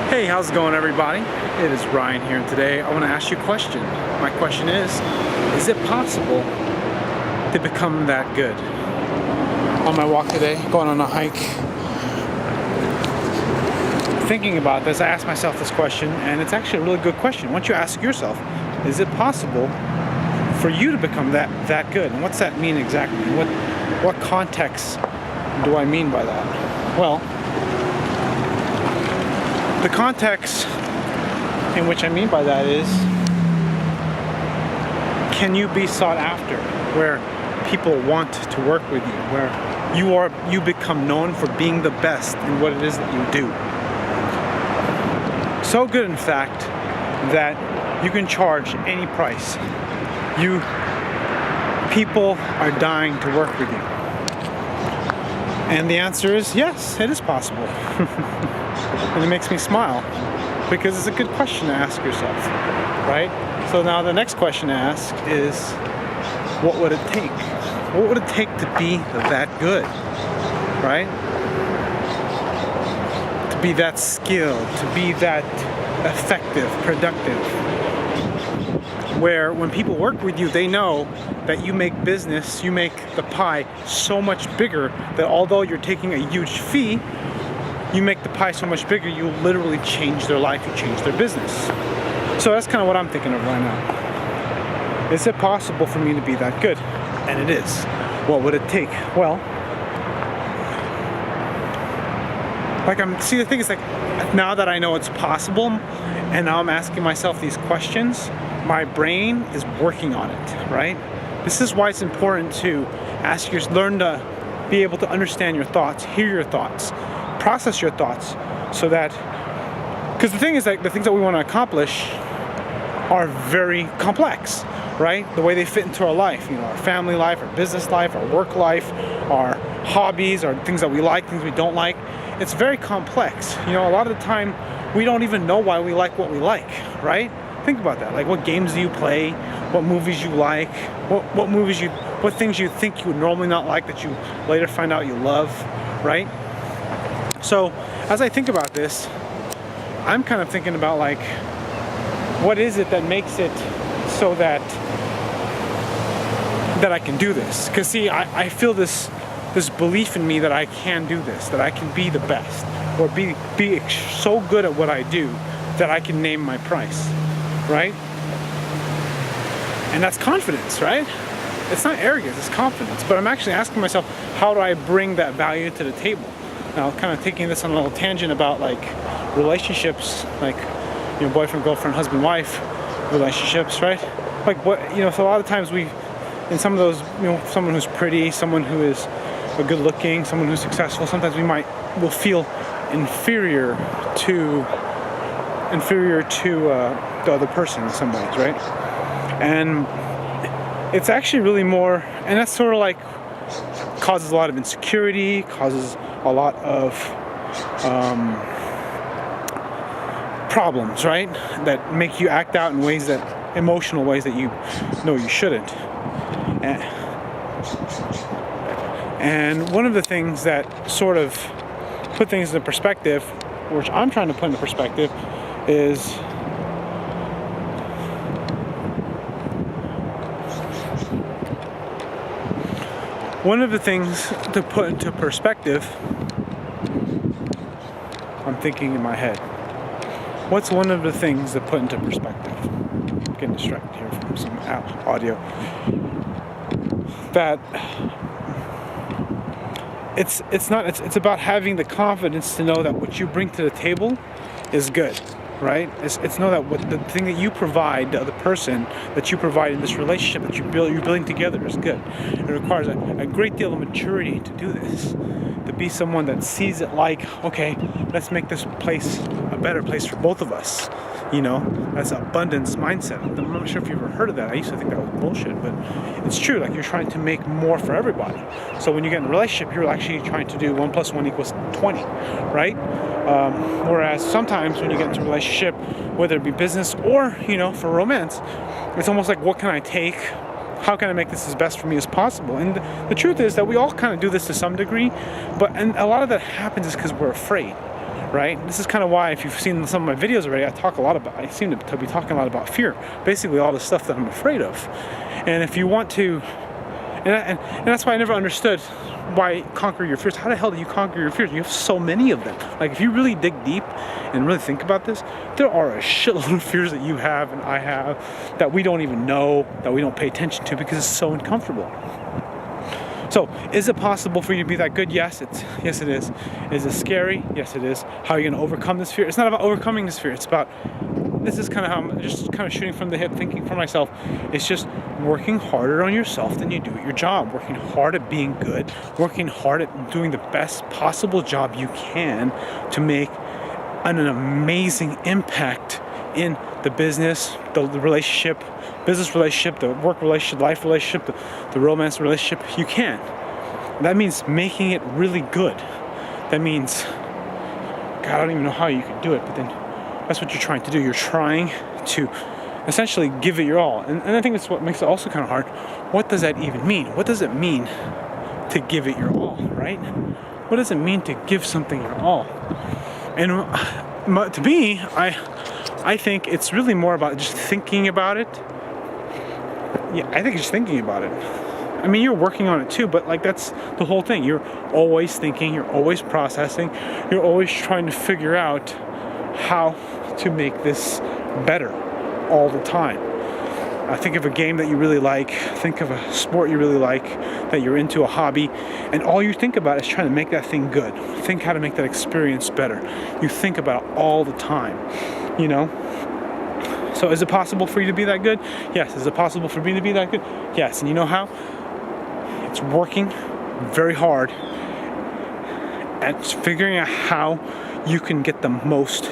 Hey, how's it going, everybody? It is Ryan here, and today I want to ask you a question. My question is it possible to become that good? On my walk today, going on a hike, thinking about this, I asked myself this question, and it's actually a really good question. Once you ask yourself, is it possible for you to become that good? And what's that mean exactly? What context do I mean by that? Well, the context in which I mean by that is, can you be sought after, where people want to work with you, where you become known for being the best in what it is that you do. So good, in fact, that you can charge any price. People are dying to work with you. And the answer is yes, it is possible. And it makes me smile, because it's a good question to ask yourself, right? So now the next question to ask is, what would it take? What would it take to be that good, right? To be that skilled, to be that effective, productive, where when people work with you, they know that you make business, you make the pie so much bigger that although you're taking a huge fee, you make the pie so much bigger, you literally change their life, you change their business. So that's kind of what I'm thinking of right now. Is it possible for me to be that good? And it is. What would it take? Well, the thing is, now that I know it's possible, and now I'm asking myself these questions, my brain is working on it, right? This is why it's important to learn to be able to understand your thoughts, hear your thoughts, process your thoughts, so that, because the thing is that the things that we want to accomplish are very complex, right? The way they fit into our life, our family life, our business life, our work life, our hobbies, our things that we like, things we don't like. It's very complex. A lot of the time we don't even know why we like what we like, right? Think about that. Like, what games do you play? What movies you like? What things you think you would normally not like that you later find out you love, right? So as I think about this, I'm kind of thinking about, what is it that makes it so that I can do this? Because see, I feel this belief in me that I can do this, that I can be the best, or be so good at what I do that I can name my price, right? And that's confidence, right? It's not arrogance, it's confidence. But I'm actually asking myself, how do I bring that value to the table? Now, kind of taking this on a little tangent about relationships, boyfriend, girlfriend, husband, wife relationships, right? So a lot of times in some of those, someone who's pretty, someone who is good looking, someone who's successful, sometimes will feel inferior to the other person in some ways, right? And it's actually really more, and that's sort of causes a lot of insecurity, causes a lot of problems, right? That make you act out in emotional ways that you know you shouldn't. And one of the things that sort of put things into perspective, which I'm trying to put into perspective, is one of the things to put into perspective, I'm thinking in my head, what's one of the things to put into perspective? I'm getting distracted here from some audio. That it's about having the confidence to know that what you bring to the table is good, right? It's know that what the thing that you provide, the other person that you provide in this relationship that you're building together is good. It requires a great deal of maturity to do this, to be someone that sees it okay, let's make this place a better place for both of us. That's abundance mindset. I'm not sure if you've ever heard of that. I used to think that was bullshit, but it's true. You're trying to make more for everybody. So when you get in a relationship, you're actually trying to do 1 + 1 = 20, right? Whereas sometimes when you get into a relationship, whether it be business or, for romance, it's almost like, what can I take? How can I make this as best for me as possible? And the truth is that we all kind of do this to some degree, and a lot of that happens is because we're afraid, right? This is kind of why, if you've seen some of my videos already, I seem to be talking a lot about fear, basically all the stuff that I'm afraid of. And if you want to, and that's why I never understood why conquer your fears. How the hell do you conquer your fears? You have so many of them. Like, if you really dig deep and really think about this, there are a shitload of fears that you have and I have that we don't even know, that we don't pay attention to because it's so uncomfortable. So, is it possible for you to be that good? Yes, it is. Is it scary? Yes, it is. How are you going to overcome this fear? It's not about overcoming this fear. It's about, this is kind of how I'm just kind of shooting from the hip, thinking for myself. It's just working harder on yourself than you do at your job. Working hard at being good. Working hard at doing the best possible job you can to make an amazing impact in the business, the relationship, business relationship, the work relationship, life relationship, the romance relationship you can. That means making it really good. That means, God, I don't even know how you can do it, but then that's what you're trying to do. You're trying to essentially give it your all. And I think that's what makes it also kind of hard. What does that even mean? What does it mean to give it your all, right? What does it mean to give something your all? And to me, I think it's really more about just thinking about it. Yeah, I think just thinking about it. I mean, you're working on it too, but like, that's the whole thing. You're always thinking, you're always processing, you're always trying to figure out how to make this better all the time. Think of a game that you really like, think of a sport you really like, that you're into, a hobby, and all you think about is trying to make that thing good. Think how to make that experience better. You think about it all the time, you know? So is it possible for you to be that good? Yes. Is it possible for me to be that good? Yes. And you know how? It's working very hard at figuring out how you can get the most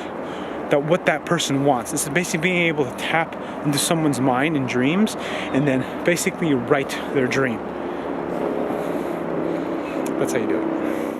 that what that person wants. It's basically being able to tap into someone's mind and dreams and then basically write their dream. That's how you do it.